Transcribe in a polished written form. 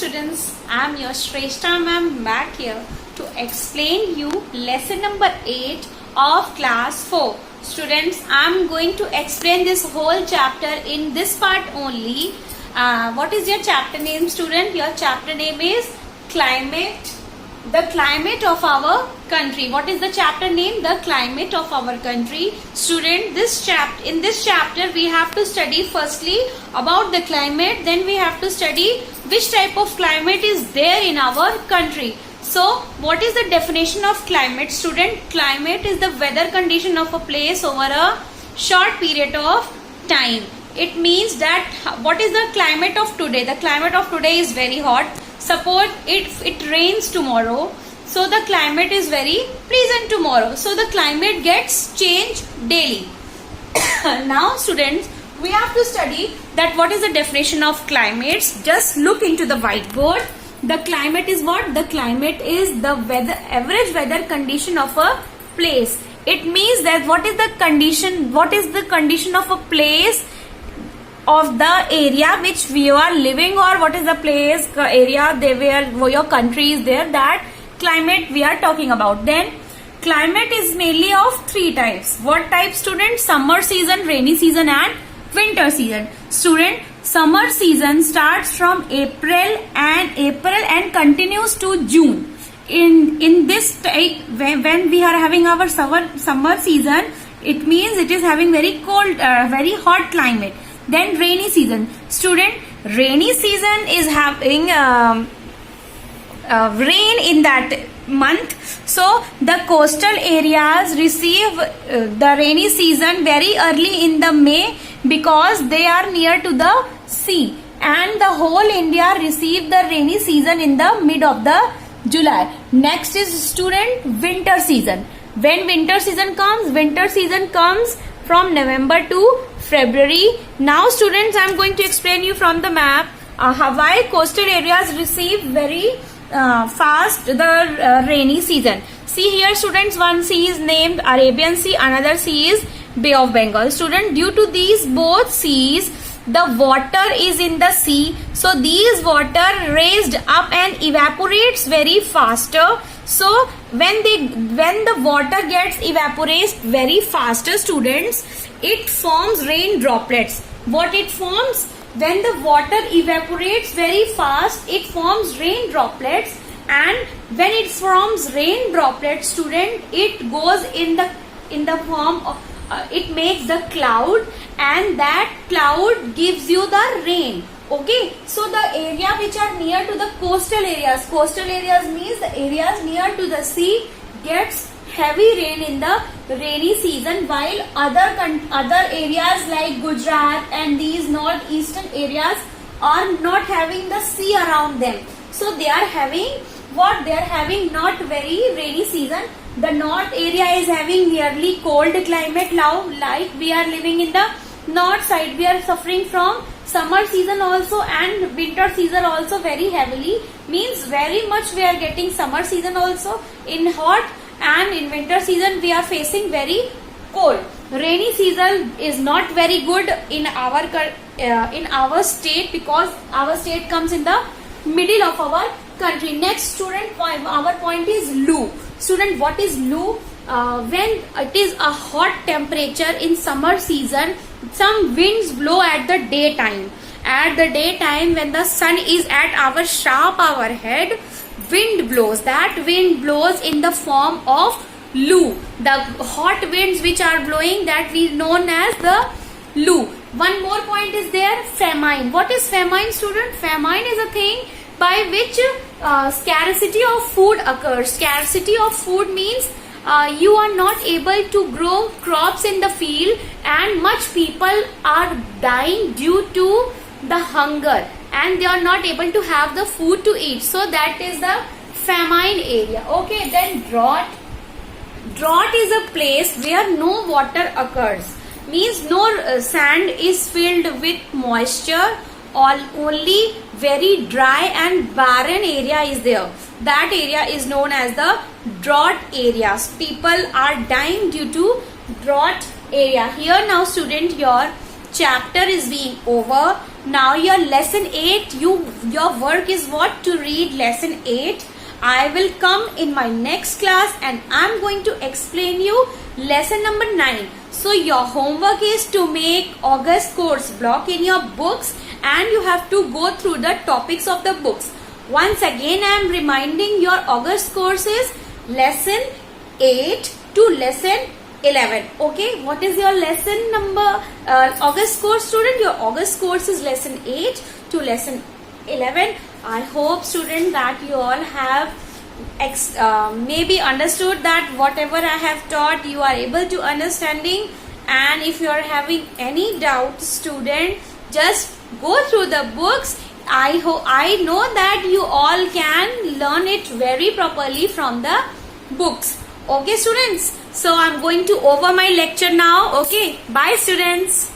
students, I am your Shrestha ma'am back here to explain you lesson number 8 of class 4. Students, I am going to explain this whole chapter in this part only. What is your chapter name, student? Your chapter name is Climate. The climate of our country. What is the chapter name? The climate of our country. Student, in this chapter we have to study firstly about the climate, then we have to study which type of climate is there in our country. So what is the definition of climate, student? Climate is the weather condition of a place over a short period of time. It means that what is the climate of today? The climate of today is very hot. Suppose it rains tomorrow, so the climate is very pleasant tomorrow. So the climate gets changed daily. Now students, we have to study that what is the definition of climates. Just look into the whiteboard. The climate is what? The climate is the average weather condition of a place. It means that what is the condition of a place of the area which we are living, or what is the place area where your country is there, that climate we are talking about. Then climate is mainly of three types. What type, student? Summer season, rainy season and winter season. Student, summer season starts from April and continues to June. In this type, when we are having our summer season, it means it is having very cold, very hot climate. Then rainy season. Student, rainy season is having rain in that month. So the coastal areas receive the rainy season very early in the May because they are near to the sea, and the whole India receive the rainy season in the mid of the July. Next is, student, winter season. When winter season comes from November to February. Now students, I am going to explain you from the map. Hawaii coastal areas receive very fast the rainy season. See here, students, one sea is named Arabian Sea, another sea is Bay of Bengal. Student, due to these both seas, the water is in the sea, so these water raised up and evaporates very faster. So when the water gets evaporates very faster, students, it forms rain droplets. What it forms? When the water evaporates very fast, it forms rain droplets, and when it forms rain droplets, student, it goes in the form of it makes the cloud, and that cloud gives you the rain. Okay, so the area which are near to the coastal areas means the areas near to the sea gets heavy rain in the rainy season, while other areas like Gujarat and these northeastern areas are not having the sea around them. So they are having what? They are having not very rainy season. The north area is having nearly cold climate now, like we are living in the north side. We are suffering from summer season also and winter season also very heavily. Means very much we are getting summer season also in hot, and in winter season we are facing very cold. Rainy season is not very good in our state because our state comes in the middle of our country. Next, student, our point is Lu. Student, what is Lu? When it is a hot temperature in summer season, some winds blow at the daytime. At the daytime, when the sun is at our head, wind blows. That wind blows in the form of Lu. The hot winds which are blowing, that we known as the Lu. One more point is there, famine. What is famine, student? Famine is a thing by which scarcity of food occurs. Scarcity of food means you are not able to grow crops in the field, and much people are dying due to the hunger, and they are not able to have the food to eat. So that is the famine area. Okay, then drought. Drought is a place where no water occurs. Means no sand is filled with moisture, only very dry and barren area is there. That area is known as the drought areas. People are dying due to drought area. Here now, student, your chapter is being over. Now your lesson 8, your work is what? To read lesson 8. I will come in my next class and I'm going to explain you lesson number 9. So your homework is to make August course block in your books, and you have to go through the topics of the books. Once again I am reminding your August course is lesson 8 to lesson 11. Okay, what is your lesson number? August course student, your August course is lesson 8 to lesson 11. I hope student that you all have maybe understood that whatever I have taught you are able to understanding. And if you are having any doubt student, just go through the books. I know that you all can learn it very properly from the books. Okay students, so I'm going to over my lecture now. Okay, bye students.